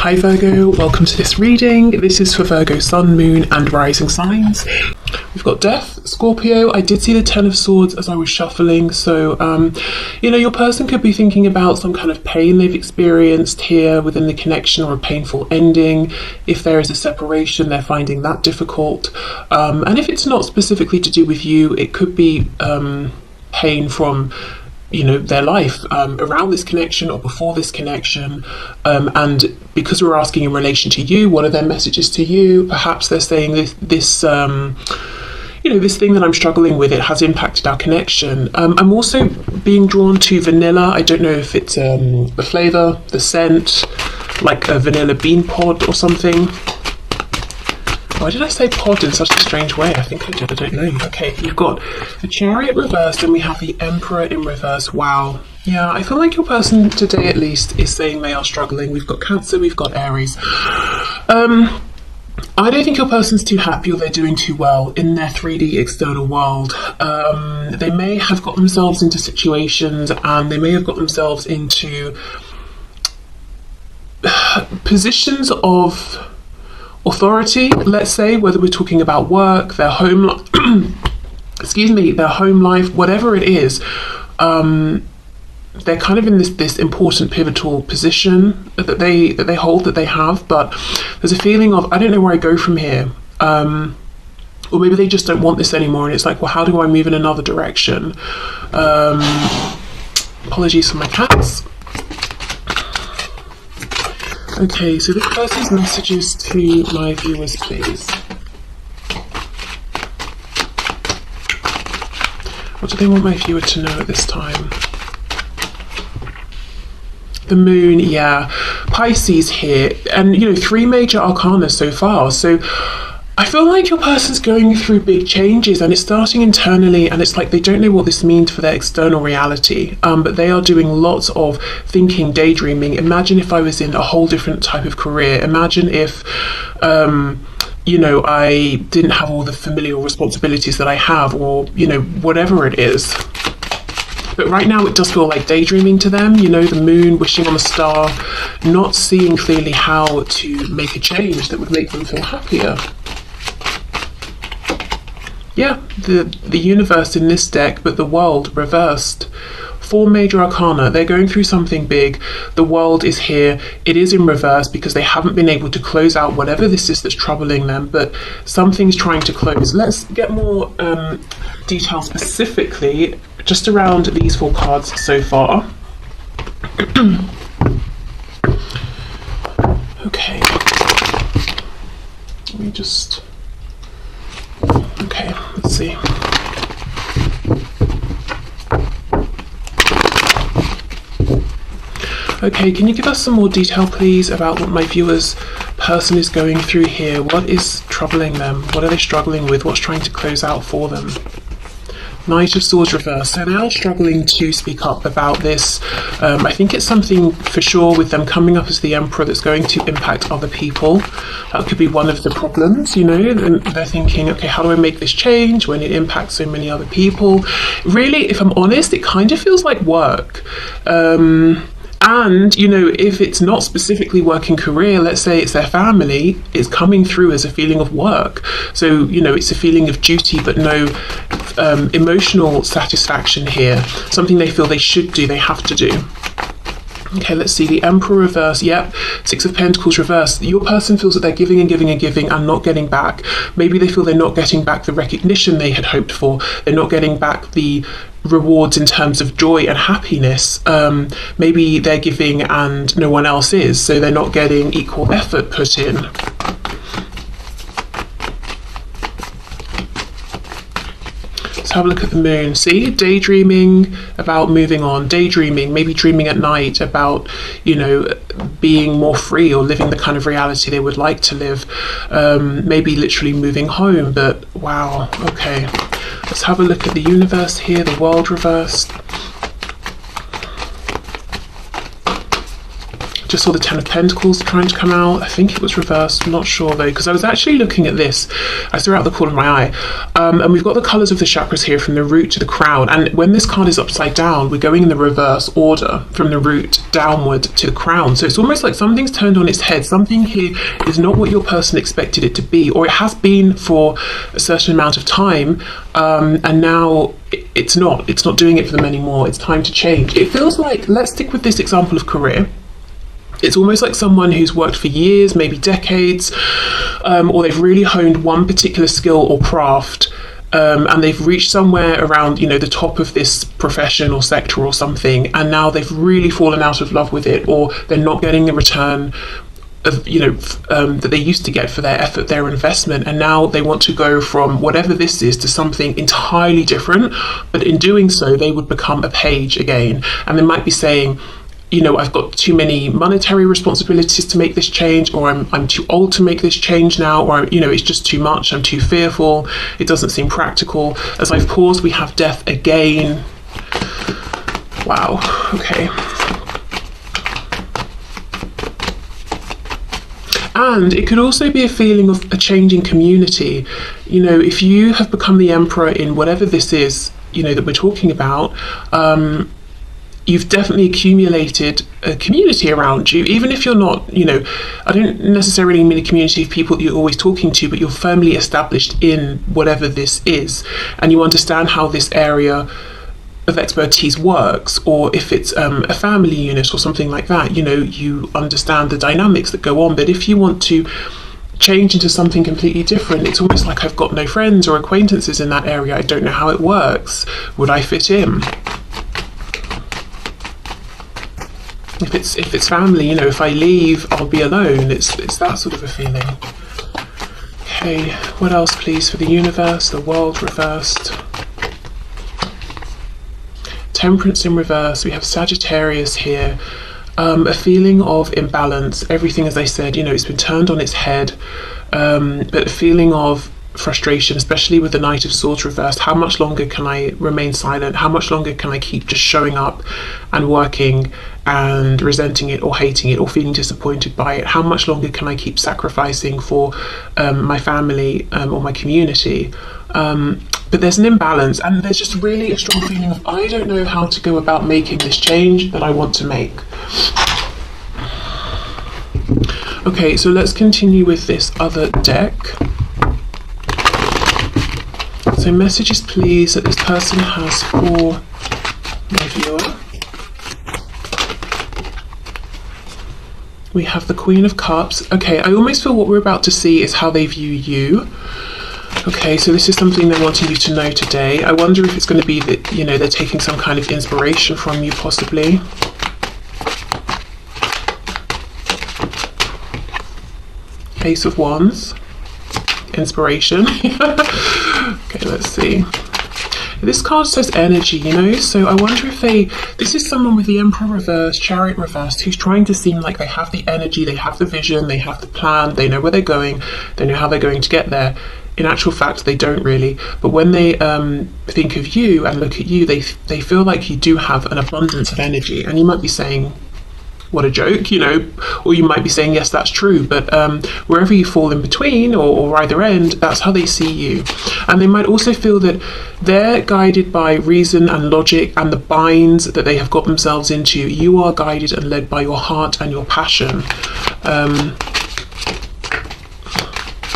Hi Virgo, welcome to this reading. This is for Virgo Sun, Moon and Rising signs. We've got Death, Scorpio. I did see the Ten of Swords as I was shuffling, so your person could be thinking about some kind of pain they've experienced here within the connection, or a painful ending. If there is a separation, they're finding that difficult. And if it's not specifically to do with you, it could be pain from their life around this connection or before this connection, and because we're asking in relation to you, what are their messages to you? Perhaps they're saying this this thing that I'm struggling with, it has impacted our connection. I'm also being drawn to vanilla. I don't know if it's the flavour, the scent, like a vanilla bean pod or something. Why did I say pod in such a strange way? I think I did, I don't know. Okay, you've got the Chariot reversed and we have the Emperor in reverse. Wow. Yeah, I feel like your person today at least is saying they are struggling. We've got Cancer, we've got Aries. I don't think your person's too happy or they're doing too well in their 3D external world. They may have got themselves into situations and they may have got themselves into positions of authority, let's say, whether we're talking about work, their home their home life, whatever it is. They're kind of in this important pivotal position that they hold, that they have, but there's a feeling of, I don't know where I go from here, or maybe they just don't want this anymore, and it's like, well, how do I move in another direction? Apologies for my cats. Okay, so this person's messages to my viewers, please. What do they want my viewer to know at this time? The Moon, yeah. Pisces here, and 3 major arcana so far. So I feel like your person's going through big changes, and it's starting internally, and it's like they don't know what this means for their external reality, but they are doing lots of thinking, daydreaming. Imagine if I was in a whole different type of career. Imagine if I didn't have all the familial responsibilities that I have, or whatever it is. But right now it does feel like daydreaming to them, the moon, wishing on a star, not seeing clearly how to make a change that would make them feel happier. Yeah, the universe in this deck, but the world reversed. 4 major arcana, they're going through something big. The world is here. It is in reverse because they haven't been able to close out whatever this is that's troubling them, but something's trying to close. Let's get more detail specifically just around these 4 cards so far. Okay. Let me just... Okay, let's see. Okay, can you give us some more detail, please, about what my viewer's person is going through here? What is troubling them? What are they struggling with? What's trying to close out for them? Knight of Swords reversed. So they are struggling to speak up about this. I think it's something for sure with them coming up as the Emperor that's going to impact other people. That could be one of the problems, and they're thinking, okay, how do I make this change when it impacts so many other people? Really, if I'm honest, it kind of feels like work. And, if it's not specifically working career, let's say it's their family, it's coming through as a feeling of work. So, it's a feeling of duty, but no emotional satisfaction here. Something they feel they should do, they have to do. Okay, let's see, the Emperor reverse, yep, 6 of Pentacles reverse. Your person feels that they're giving and giving and giving and not getting back. Maybe they feel they're not getting back the recognition they had hoped for. They're not getting back the rewards in terms of joy and happiness. Maybe they're giving and no one else is, so they're not getting equal effort put in. Let's have a look at the moon. See, daydreaming about moving on, daydreaming, maybe dreaming at night about, being more free or living the kind of reality they would like to live. Maybe literally moving home, but wow, okay. Let's have a look at the universe here, the world reversed. Just saw the Ten of Pentacles trying to come out. I think it was reversed, I'm not sure though, because I was actually looking at this. I saw out the corner of my eye. And we've got the colours of the chakras here from the root to the crown. And when this card is upside down, we're going in the reverse order from the root downward to the crown. So it's almost like something's turned on its head. Something here is not what your person expected it to be, or it has been for a certain amount of time. And now it's not doing it for them anymore. It's time to change. It feels like, let's stick with this example of career. It's almost like someone who's worked for years, maybe decades, or they've really honed one particular skill or craft, and they've reached somewhere around, you know, the top of this profession or sector or something, and now they've really fallen out of love with it, or they're not getting the return of, you know, that they used to get for their effort, their investment, and now they want to go from whatever this is to something entirely different. But in doing so, they would become a page again, and they might be saying, you know, I've got too many monetary responsibilities to make this change, or I'm too old to make this change now, or, you know, it's just too much, I'm too fearful, it doesn't seem practical. As I've paused, we have death again. Wow, okay. And it could also be a feeling of a changing community. You know, if you have become the emperor in whatever this is, you know, that we're talking about, you've definitely accumulated a community around you, even if you're not, you know, I don't necessarily mean a community of people that you're always talking to, but you're firmly established in whatever this is, and you understand how this area of expertise works. Or if it's a family unit or something like that, you know, you understand the dynamics that go on. But if you want to change into something completely different, it's almost like I've got no friends or acquaintances in that area, I don't know how it works, would I fit in? If it's family, you know, if I leave, I'll be alone. It's that sort of a feeling. Okay, what else, please, for the universe, the world reversed? Temperance in reverse. We have Sagittarius here. A feeling of imbalance. Everything, as I said, you know, it's been turned on its head. But a feeling of frustration, especially with the Knight of Swords reversed. How much longer can I remain silent? How much longer can I keep just showing up and working and resenting it or hating it or feeling disappointed by it? How much longer can I keep sacrificing for my family or my community? But there's an imbalance, and there's just really a strong feeling of, I don't know how to go about making this change that I want to make. Okay, so let's continue with this other deck. So messages, please, that this person has for my viewer. We have the Queen of Cups. Okay, I almost feel what we're about to see is how they view you. Okay, so this is something they're wanting you to know today. I wonder if it's going to be that, you know, they're taking some kind of inspiration from you, possibly. Ace of Wands. Inspiration. Okay, let's see. This card says energy, you know, so I wonder if this is someone with the Emperor reversed, Chariot reversed, who's trying to seem like they have the energy, they have the vision, they have the plan, they know where they're going, they know how they're going to get there. In actual fact, they don't really. But when they think of you and look at you, they feel like you do have an abundance of energy. And you might be saying, what a joke, you know, or you might be saying, yes, that's true. But wherever you fall in between or either end, that's how they see you. And they might also feel that they're guided by reason and logic and the binds that they have got themselves into. You are guided and led by your heart and your passion.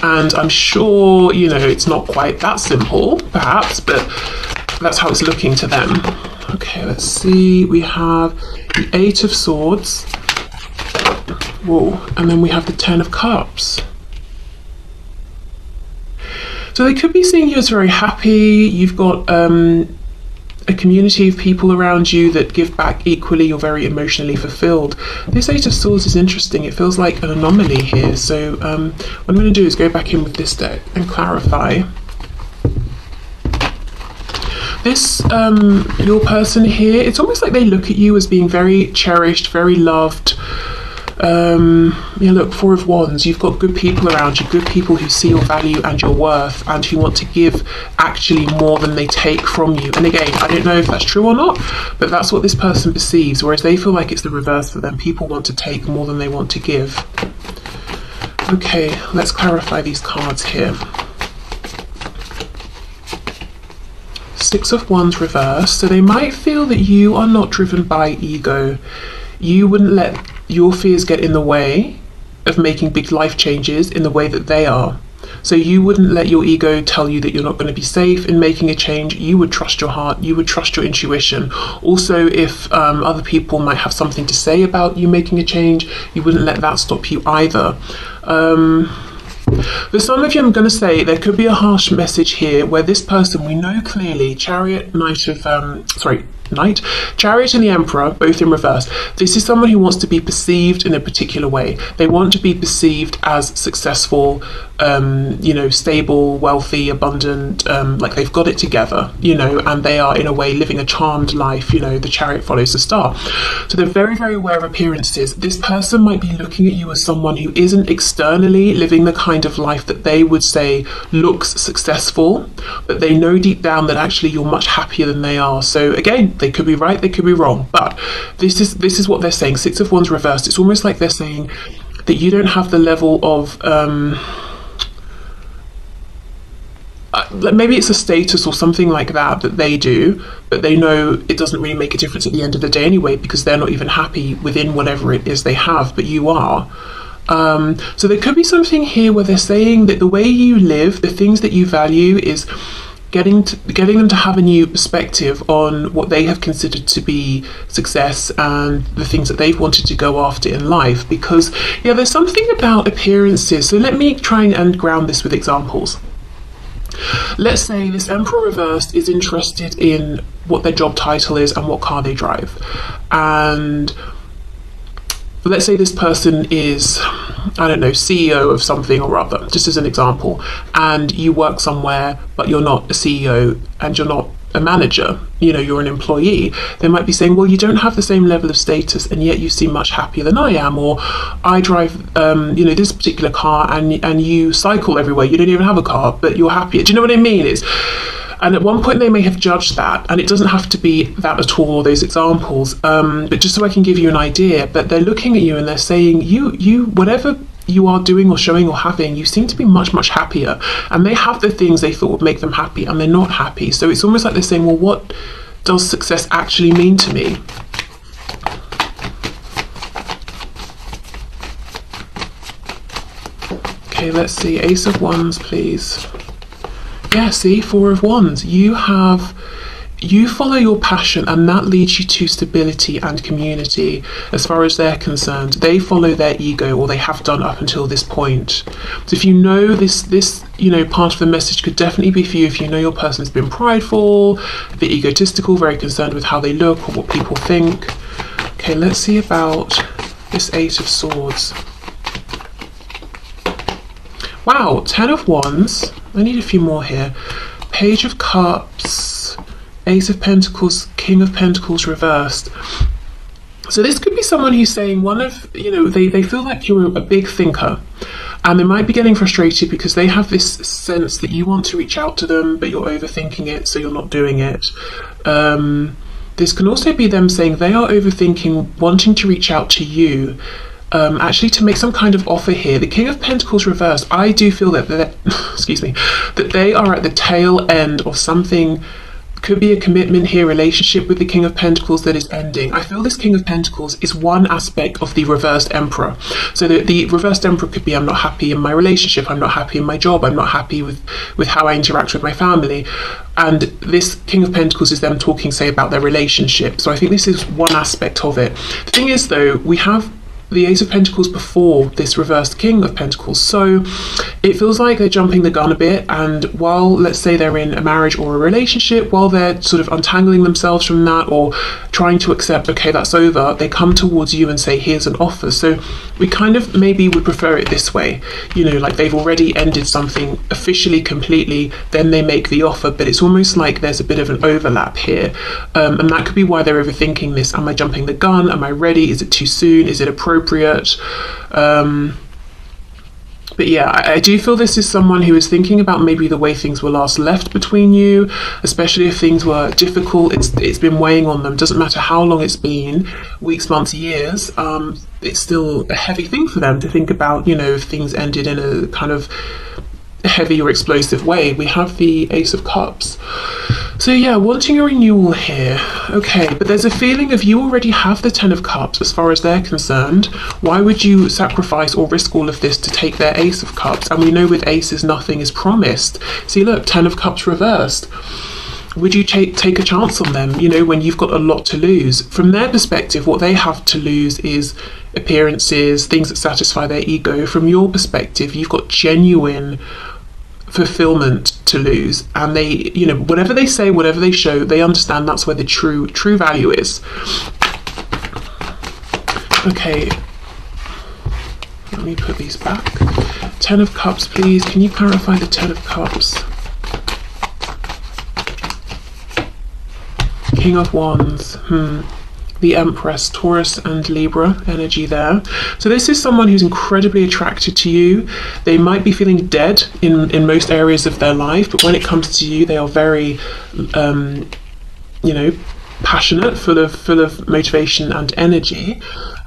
And I'm sure, you know, it's not quite that simple, perhaps, but that's how it's looking to them. Okay, let's see. We have the Eight of Swords. Whoa. And then we have the Ten of Cups. So they could be seeing you as very happy. You've got a community of people around you that give back equally. You're very emotionally fulfilled. This Eight of Swords is interesting. It feels like an anomaly here. So what I'm going to do is go back in with this deck and clarify. This, your person here, it's almost like they look at you as being very cherished, very loved, Yeah, look, Four of Wands. You've got good people around you, good people who see your value and your worth and who want to give actually more than they take from you. And again, I don't know if that's true or not, but that's what this person perceives, whereas they feel like it's the reverse for them. People want to take more than they want to give. Okay, let's clarify these cards here. Six of Wands reversed. So they might feel that you are not driven by ego. You wouldn't let your fears get in the way of making big life changes in the way that they are. So you wouldn't let your ego tell you that you're not going to be safe in making a change. You would trust your heart. You would trust your intuition. Also, if other people might have something to say about you making a change, you wouldn't let that stop you either. For some of you, I'm going to say there could be a harsh message here where this person, we know clearly, Chariot, Chariot and the Emperor, both in reverse. This is someone who wants to be perceived in a particular way. They want to be perceived as successful, stable, wealthy, abundant, like they've got it together, and they are in a way living a charmed life. The Chariot follows the star. So they're very, very aware of appearances. This person might be looking at you as someone who isn't externally living the kind of life that they would say looks successful, but they know deep down that actually you're much happier than they are. So again, they could be right, they could be wrong, but this is what they're saying. Six of Wands reversed. It's almost like they're saying that you don't have the level of maybe it's a status or something like that they do, but they know it doesn't really make a difference at the end of the day anyway, because they're not even happy within whatever it is they have, but you are. So there could be something here where they're saying that the way you live, the things that you value, is getting them to have a new perspective on what they have considered to be success and the things that they've wanted to go after in life. Because there's something about appearances. So let me try and ground this with examples. Let's say this Emperor reversed is interested in what their job title is and what car they drive, and let's say this person is, I don't know, CEO of something or other, just as an example, and you work somewhere but you're not a CEO and you're not a manager, you're an employee. They might be saying, well, you don't have the same level of status and yet you seem much happier than I am, or I drive this particular car and you cycle everywhere, you don't even have a car but you're happier. Do you know what I mean? And at one point they may have judged that, and it doesn't have to be that at all, those examples, but just so I can give you an idea. But they're looking at you and they're saying, you whatever you are doing or showing or having, you seem to be much, much happier. And they have the things they thought would make them happy and they're not happy. So it's almost like they're saying, well, what does success actually mean to me? Okay, let's see. Ace of Wands, please. Yeah, see, Four of Wands. You follow your passion and that leads you to stability and community. As far as they're concerned, they follow their ego, or they have done up until this point. So if you know this part of the message could definitely be for you if you know your person has been prideful, a bit egotistical, very concerned with how they look or what people think. Okay, let's see about this Eight of Swords. Wow, 10 of Wands. I need a few more here. Page of Cups, Ace of Pentacles, King of Pentacles reversed. So this could be someone who's saying they feel like you're a big thinker, and they might be getting frustrated because they have this sense that you want to reach out to them, but you're overthinking it, so you're not doing it. This can also be them saying they are overthinking wanting to reach out to you, actually to make some kind of offer here. The King of Pentacles reversed, I do feel that that they are at the tail end of something. Could be a commitment here, relationship with the King of Pentacles that is ending. I feel this King of Pentacles is one aspect of the reversed Emperor. So the reversed Emperor could be, I'm not happy in my relationship, I'm not happy in my job, I'm not happy with how I interact with my family. And this King of Pentacles is them talking, say, about their relationship. So I think this is one aspect of it. The thing is, though, we have the Ace of Pentacles before this reversed King of Pentacles, so it feels like they're jumping the gun a bit, and while, let's say, they're in a marriage or a relationship, while they're sort of untangling themselves from that or trying to accept, okay, that's over, they come towards you and say, here's an offer. So we kind of maybe would prefer it this way, like they've already ended something officially, completely, then they make the offer, but it's almost like there's a bit of an overlap here, and that could be why they're overthinking this. Am I jumping the gun? Am I ready? Is it too soon? Is it appropriate? appropriate. But yeah, I do feel this is someone who is thinking about maybe the way things were last left between you, especially if things were difficult. It's been weighing on them. Doesn't matter how long it's been, weeks, months, years. It's still a heavy thing for them to think about, you know, if things ended in a kind of heavy or explosive way. We have the Ace of Cups. So yeah, wanting a renewal here. Okay, but there's a feeling of you already have the Ten of Cups as far as they're concerned. Why would you sacrifice or risk all of this to take their Ace of Cups? And we know with aces, nothing is promised. See, look, Ten of Cups reversed. Would you take a chance on them, you know, when you've got a lot to lose? From their perspective, what they have to lose is appearances, things that satisfy their ego. From your perspective, you've got genuine fulfillment to lose, and they, you know, whatever they say, whatever they show, they understand that's where the true value is. Okay, let me put these back. Ten of Cups, please. Can you clarify the Ten of Cups? King of Wands. The Empress, Taurus and Libra energy there. So this is someone who's incredibly attracted to you. They might be feeling dead in most areas of their life, but when it comes to you, they are very, you know, passionate, full of motivation and energy.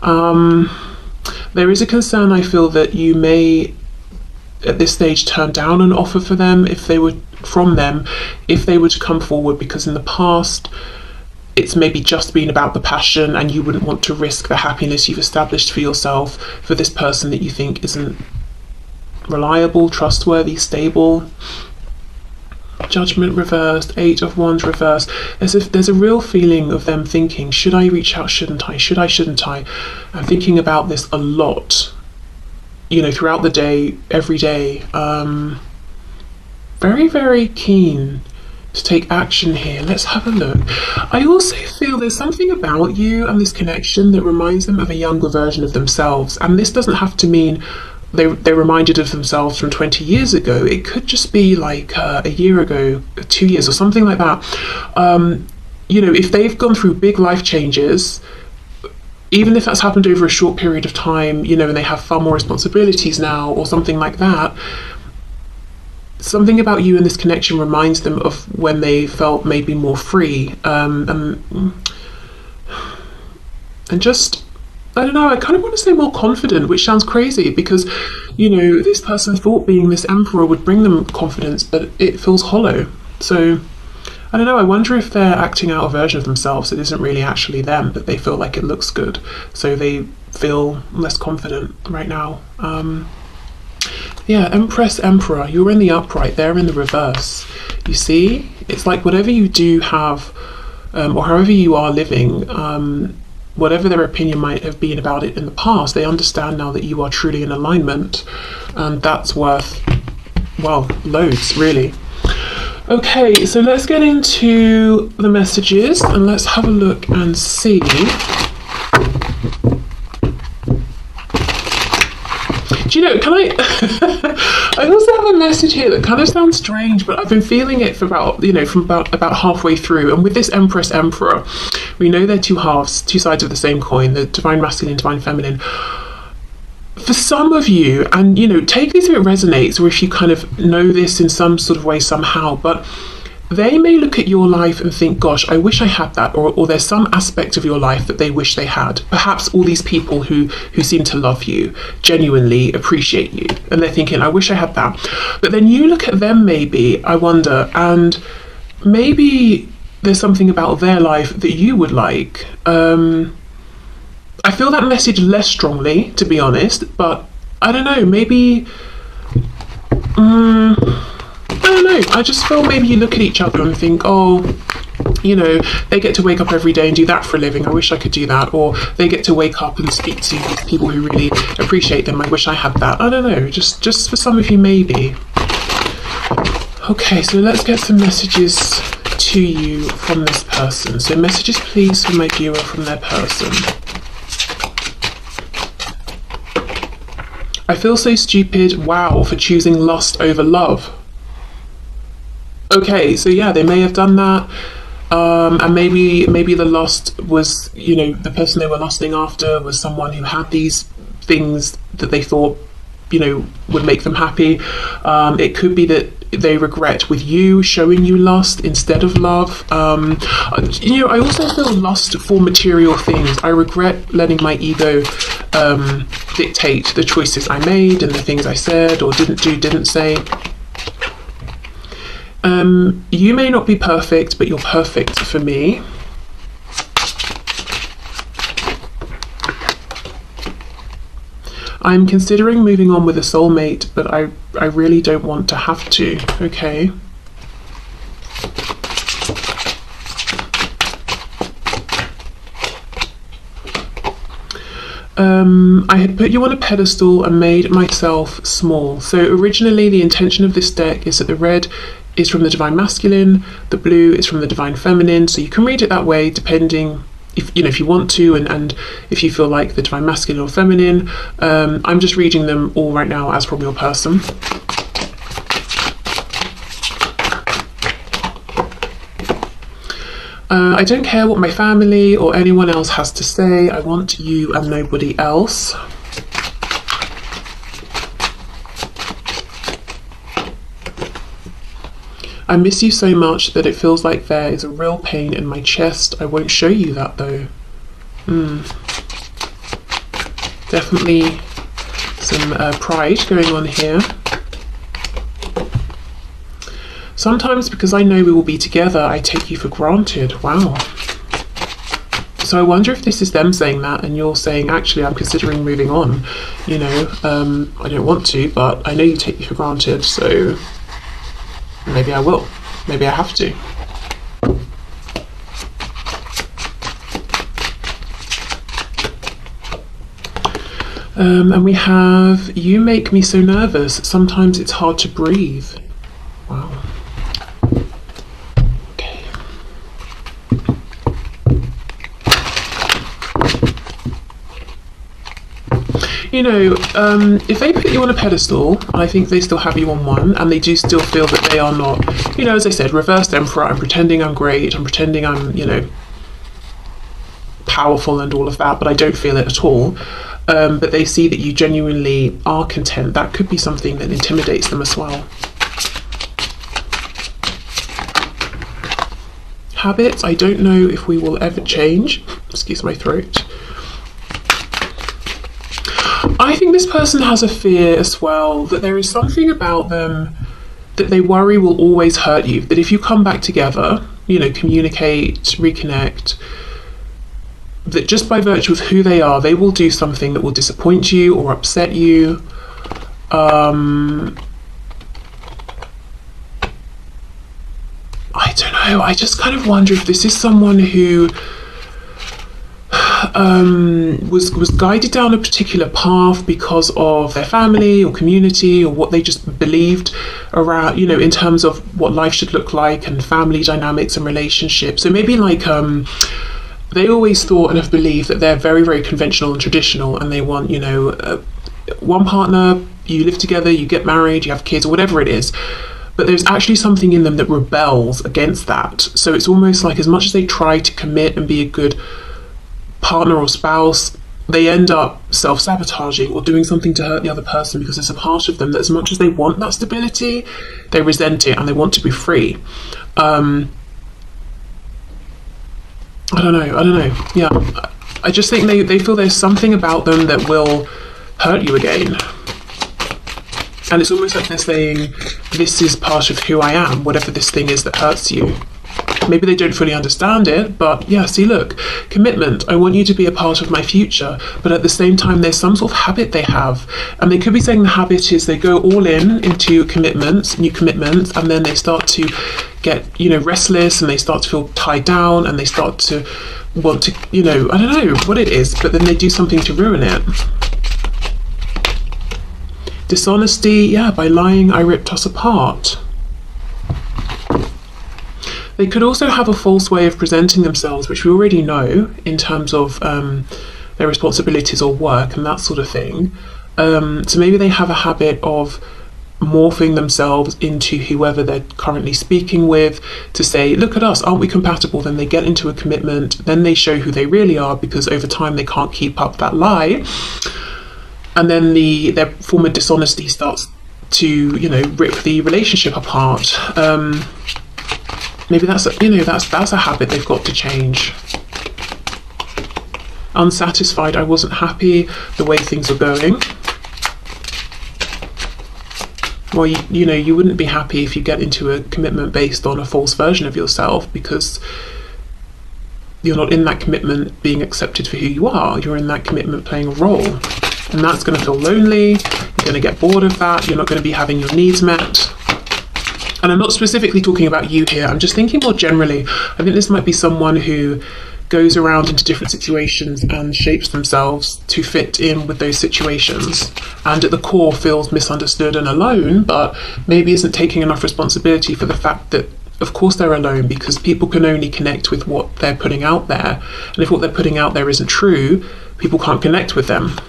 There is a concern, I feel, that you may at this stage turn down an offer for them if they were to come forward, because in the past it's maybe just been about the passion and you wouldn't want to risk the happiness you've established for yourself for this person that you think isn't reliable, trustworthy, stable. Judgment reversed, Eight of Wands reversed. There's a real feeling of them thinking, should I reach out, shouldn't I? Should I, shouldn't I? I'm thinking about this a lot, you know, throughout the day, every day. Very, very keen to take action here. Let's have a look. I also feel there's something about you and this connection that reminds them of a younger version of themselves. And this doesn't have to mean they're reminded of themselves from 20 years ago. It could just be like a year ago, 2 years or something like that. You know, if they've gone through big life changes, even if that's happened over a short period of time, you know, and they have far more responsibilities now or something like that, something about you and this connection reminds them of when they felt maybe more free, and just, I don't know, I kind of want to say more confident, which sounds crazy because, you know, this person thought being this emperor would bring them confidence, but it feels hollow. So I don't know, I wonder if they're acting out a version of themselves that isn't really actually them, but they feel like it looks good, so they feel less confident right now. Yeah, Empress, Emperor, you're in the upright, they're in the reverse. You see, it's like whatever you do have, or however you are living, whatever their opinion might have been about it in the past, they understand now that you are truly in alignment, and that's worth, well, loads, really. Okay, so let's get into the messages and let's have a look and see. Do you know, can I I also have a message here that kind of sounds strange, but I've been feeling it for about, you know, from about halfway through. And with this Empress, Emperor, we know they're two halves, two sides of the same coin, the divine masculine, divine feminine. For some of you, and, you know, take this if it resonates or if you kind of know this in some sort of way somehow, but they may look at your life and think, gosh, I wish I had that, or there's some aspect of your life that they wish they had. Perhaps all these people who seem to love you, genuinely appreciate you, and they're thinking, I wish I had that. But then you look at them maybe, I wonder, and maybe there's something about their life that you would like. I feel that message less strongly, to be honest, but I don't know, maybe I don't know, I just feel maybe you look at each other and think, oh, you know, they get to wake up every day and do that for a living, I wish I could do that. Or they get to wake up and speak to people who really appreciate them, I wish I had that. I don't know, just for some of you maybe. Okay, so let's get some messages to you from this person. So messages please from my viewer from their person. I feel so stupid, wow, for choosing lust over love. Okay, so yeah, they may have done that. And maybe the lust was, the person they were lusting after was someone who had these things that they thought, would make them happy. It could be that they regret with you showing you lust instead of love. I also feel lust for material things. I regret letting my ego dictate the choices I made and the things I said or didn't do, didn't say. You may not be perfect, but you're perfect for me. I'm considering moving on with a soulmate, but I really don't want to have to. Okay. I had put you on a pedestal and made myself small. So originally the intention of this deck is that the red is from the divine masculine, the blue is from the divine feminine. So you can read it that way depending if you want to, and if you feel like the divine masculine or feminine. I'm just reading them all right now as from your person. I don't care what my family or anyone else has to say. I want you and nobody else. I miss you so much that it feels like there is a real pain in my chest. I won't show you that though. Definitely some pride going on here. Sometimes because I know we will be together, I take you for granted. Wow. So I wonder if this is them saying that and you're saying, actually, I'm considering moving on. I don't want to, but I know you take me for granted, so maybe I will. Maybe I have to. And we have, you make me so nervous. Sometimes it's hard to breathe. Wow. Okay. If they put you on a pedestal, and I think they still have you on one, and they do still feel that they are not, as I said, reversed emperor, I'm pretending I'm great, I'm pretending I'm, powerful and all of that, but I don't feel it at all. But they see that you genuinely are content. That could be something that intimidates them as well. Habits, I don't know if we will ever change. Excuse my throat. I think this person has a fear as well that there is something about them that they worry will always hurt you. That if you come back together, communicate, reconnect, that just by virtue of who they are, they will do something that will disappoint you or upset you. I don't know. I just kind of wonder if this is someone who was guided down a particular path because of their family or community or what they just believed around, in terms of what life should look like and family dynamics and relationships. So maybe like they always thought and have believed that they're very, very conventional and traditional, and they want, one partner, you live together, you get married, you have kids, or whatever it is. But there's actually something in them that rebels against that. So it's almost like as much as they try to commit and be a good partner or spouse, they end up self-sabotaging or doing something to hurt the other person because there's a part of them that as much as they want that stability, they resent it and they want to be free. I don't know. Yeah, I just think they feel there's something about them that will hurt you again. And it's almost like they're saying, this is part of who I am, whatever this thing is that hurts you. Maybe they don't fully understand it, but yeah, see, look, commitment. I want you to be a part of my future. But at the same time, there's some sort of habit they have. And they could be saying the habit is they go all in into commitments, new commitments, and then they start to get, restless, and they start to feel tied down, and they start to want to, I don't know what it is, but then they do something to ruin it. Dishonesty, yeah, by lying, I ripped us apart. They could also have a false way of presenting themselves, which we already know in terms of their responsibilities or work and that sort of thing. So maybe they have a habit of morphing themselves into whoever they're currently speaking with to say, look at us, aren't we compatible? Then they get into a commitment, then they show who they really are, because over time they can't keep up that lie, and then their form of dishonesty starts to, rip the relationship apart. Maybe that's a habit they've got to change. Unsatisfied, I wasn't happy the way things are going. Well, you wouldn't be happy if you get into a commitment based on a false version of yourself, because you're not in that commitment being accepted for who you are. You're in that commitment playing a role. And that's going to feel lonely. You're going to get bored of that. You're not going to be having your needs met. And I'm not specifically talking about you here. I'm just thinking more generally. I think this might be someone who goes around into different situations and shapes themselves to fit in with those situations, and at the core feels misunderstood and alone, but maybe isn't taking enough responsibility for the fact that of course they're alone, because people can only connect with what they're putting out there, and if what they're putting out there isn't true, people can't connect with them.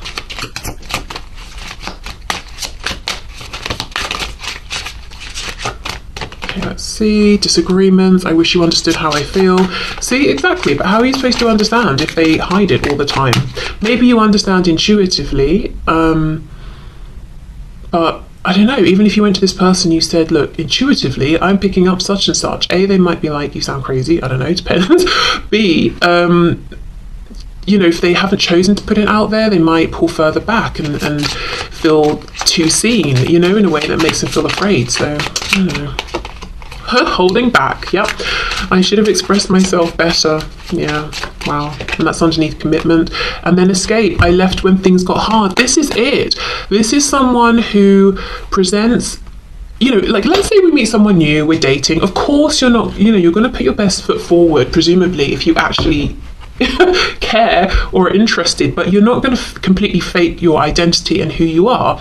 Let's see, disagreements. I wish you understood how I feel. See, exactly, but how are you supposed to understand if they hide it all the time? Maybe you understand intuitively, but I don't know, even if you went to this person, you said, look, intuitively, I'm picking up such and such. A, they might be like, you sound crazy. I don't know, depends. B, if they haven't chosen to put it out there, they might pull further back and feel too seen, in a way that makes them feel afraid. So, I don't know. Holding back, yep. I should have expressed myself better. Yeah, wow. And that's underneath commitment. And then escape. I left when things got hard. This is it. This is someone who presents, let's say we meet someone new, we're dating. Of course you're not, you're going to put your best foot forward, presumably, if you actually care or are interested, but you're not going to completely fake your identity and who you are.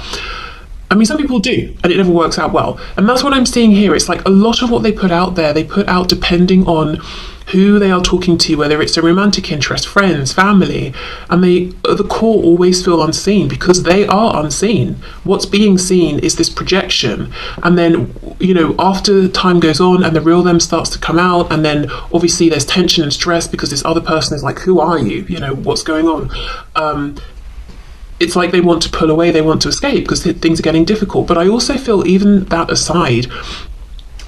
I mean, some people do, and it never works out well. And that's what I'm seeing here. It's like a lot of what they put out there, they put out depending on who they are talking to, whether it's a romantic interest, friends, family, and they, at the core, always feel unseen because they are unseen. What's being seen is this projection. And then, after time goes on and the real them starts to come out, and then obviously there's tension and stress because this other person is like, who are you? What's going on? It's like they want to pull away, they want to escape because things are getting difficult. But I also feel, even that aside,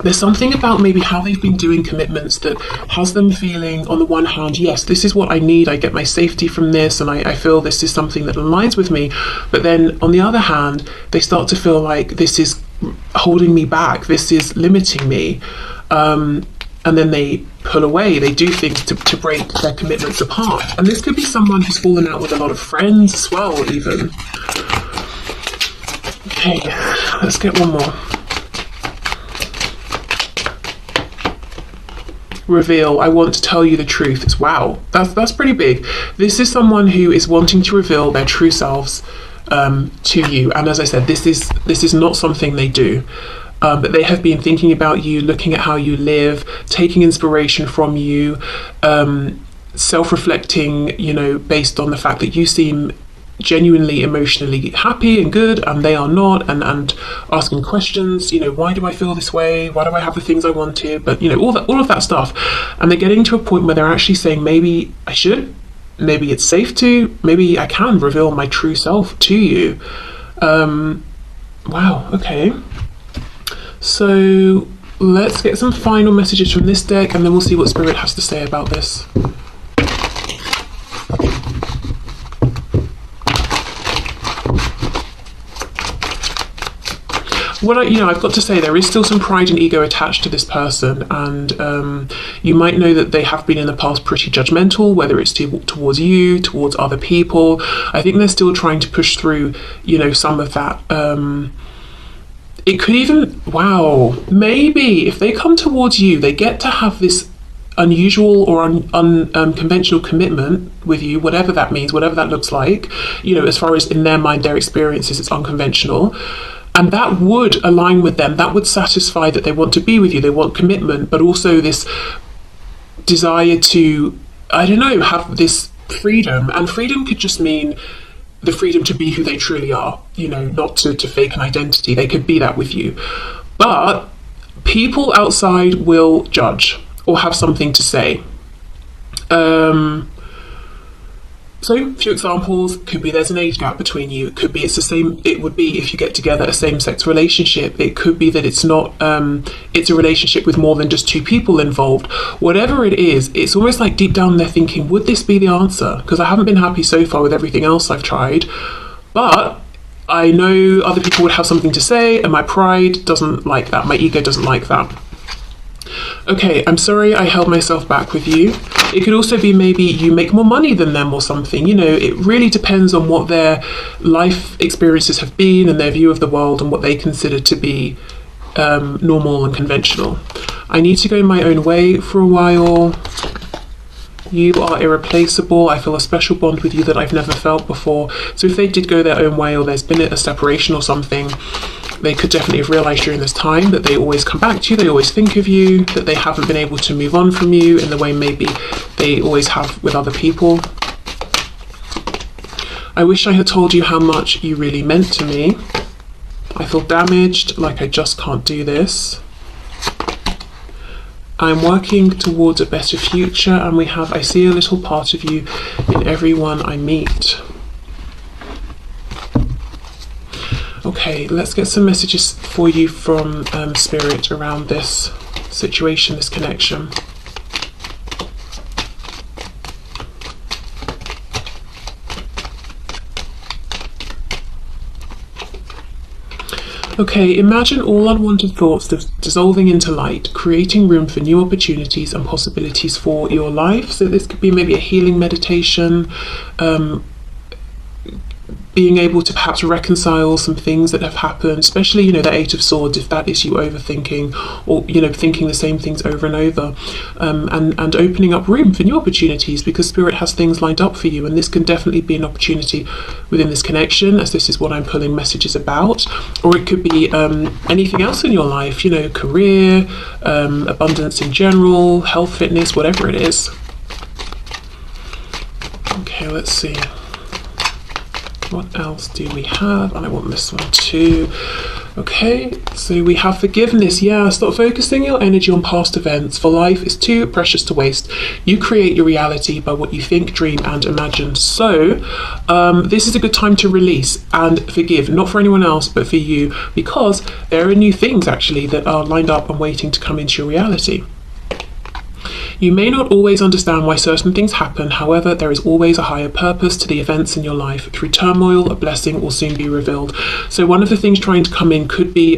there's something about maybe how they've been doing commitments that has them feeling, on the one hand, yes, this is what I need, I get my safety from this, and I feel this is something that aligns with me. But then on the other hand, they start to feel like this is holding me back, this is limiting me. And then they pull away, they do things to break their commitments apart. And this could be someone who's fallen out with a lot of friends as well, even. Okay, let's get one more. Reveal, I want to tell you the truth. It's wow, that's pretty big. This is someone who is wanting to reveal their true selves to you. And as I said, this is not something they do. But they have been thinking about you, looking at how you live, taking inspiration from you, self-reflecting, based on the fact that you seem genuinely emotionally happy and good and they are not, and asking questions, why do I feel this way? Why do I have the things I wanted? But, all of that stuff. And they're getting to a point where they're actually saying, maybe I should, maybe it's safe to, maybe I can reveal my true self to you. Wow, okay. So let's get some final messages from this deck, and then we'll see what Spirit has to say about this. I've got to say, there is still some pride and ego attached to this person, and you might know that they have been in the past pretty judgmental, whether it's towards you, towards other people. I think they're still trying to push through, some of that. It could even, maybe if they come towards you, they get to have this unusual or unconventional commitment with you, whatever that means, whatever that looks like, as far as in their mind, their experiences, it's unconventional. And that would align with them. That would satisfy that they want to be with you. They want commitment, but also this desire to, have this freedom. And freedom could just mean the freedom to be who they truly are, not to fake an identity. They could be that with you. But people outside will judge or have something to say. So a few examples could be there's an age gap between you. It could be it would be if you get together a same-sex relationship. It could be that it's not, it's a relationship with more than just two people involved. Whatever it is, it's almost like deep down they're thinking, would this be the answer? Because I haven't been happy so far with everything else I've tried. But I know other people would have something to say, and my pride doesn't like that. My ego doesn't like that. Okay, I'm sorry I held myself back with you. It could also be maybe you make more money than them or something. It really depends on what their life experiences have been and their view of the world and what they consider to be normal and conventional. I need to go my own way for a while. You are irreplaceable. I feel a special bond with you that I've never felt before. So if they did go their own way, or there's been a separation or something, they could definitely have realised during this time that they always come back to you, they always think of you, that they haven't been able to move on from you in the way maybe they always have with other people. I wish I had told you how much you really meant to me. I feel damaged, like I just can't do this. I'm working towards a better future, and I see a little part of you in everyone I meet. Okay, let's get some messages for you from Spirit around this situation, this connection. Okay, imagine all unwanted thoughts dissolving into light, creating room for new opportunities and possibilities for your life. So this could be maybe a healing meditation, being able to perhaps reconcile some things that have happened, especially, the Eight of Swords, if that is you overthinking or, thinking the same things over and over, and opening up room for new opportunities, because Spirit has things lined up for you. And this can definitely be an opportunity within this connection, as this is what I'm pulling messages about. Or it could be anything else in your life, career, abundance in general, health, fitness, whatever it is. Okay, let's see. What else do we have? And I want this one too. Okay, so we have forgiveness. Yeah, stop focusing your energy on past events, for life is too precious to waste. You create your reality by what you think, dream, and imagine. So this is a good time to release and forgive, not for anyone else, but for you, because there are new things actually that are lined up and waiting to come into your reality. You may not always understand why certain things happen, however, there is always a higher purpose to the events in your life. Through turmoil, a blessing will soon be revealed. So one of the things trying to come in could be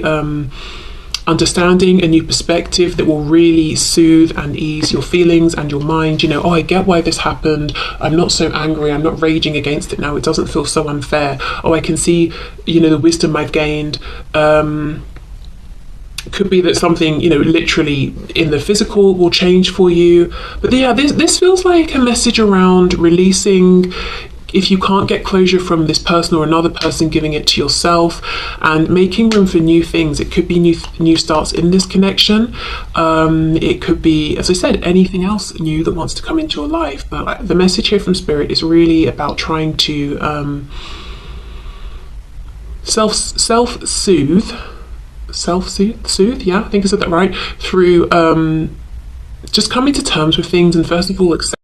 understanding a new perspective that will really soothe and ease your feelings and your mind. Oh, I get why this happened. I'm not so angry. I'm not raging against it now. It doesn't feel so unfair. Oh, I can see, the wisdom I've gained. Could be that something, literally in the physical will change for you. But yeah, this feels like a message around releasing. If you can't get closure from this person or another person, giving it to yourself and making room for new things. It could be new starts in this connection. It could be, as I said, anything else new that wants to come into your life. But the message here from Spirit is really about trying to self-soothe, yeah, I think I said that right, through just coming to terms with things, and first of all accept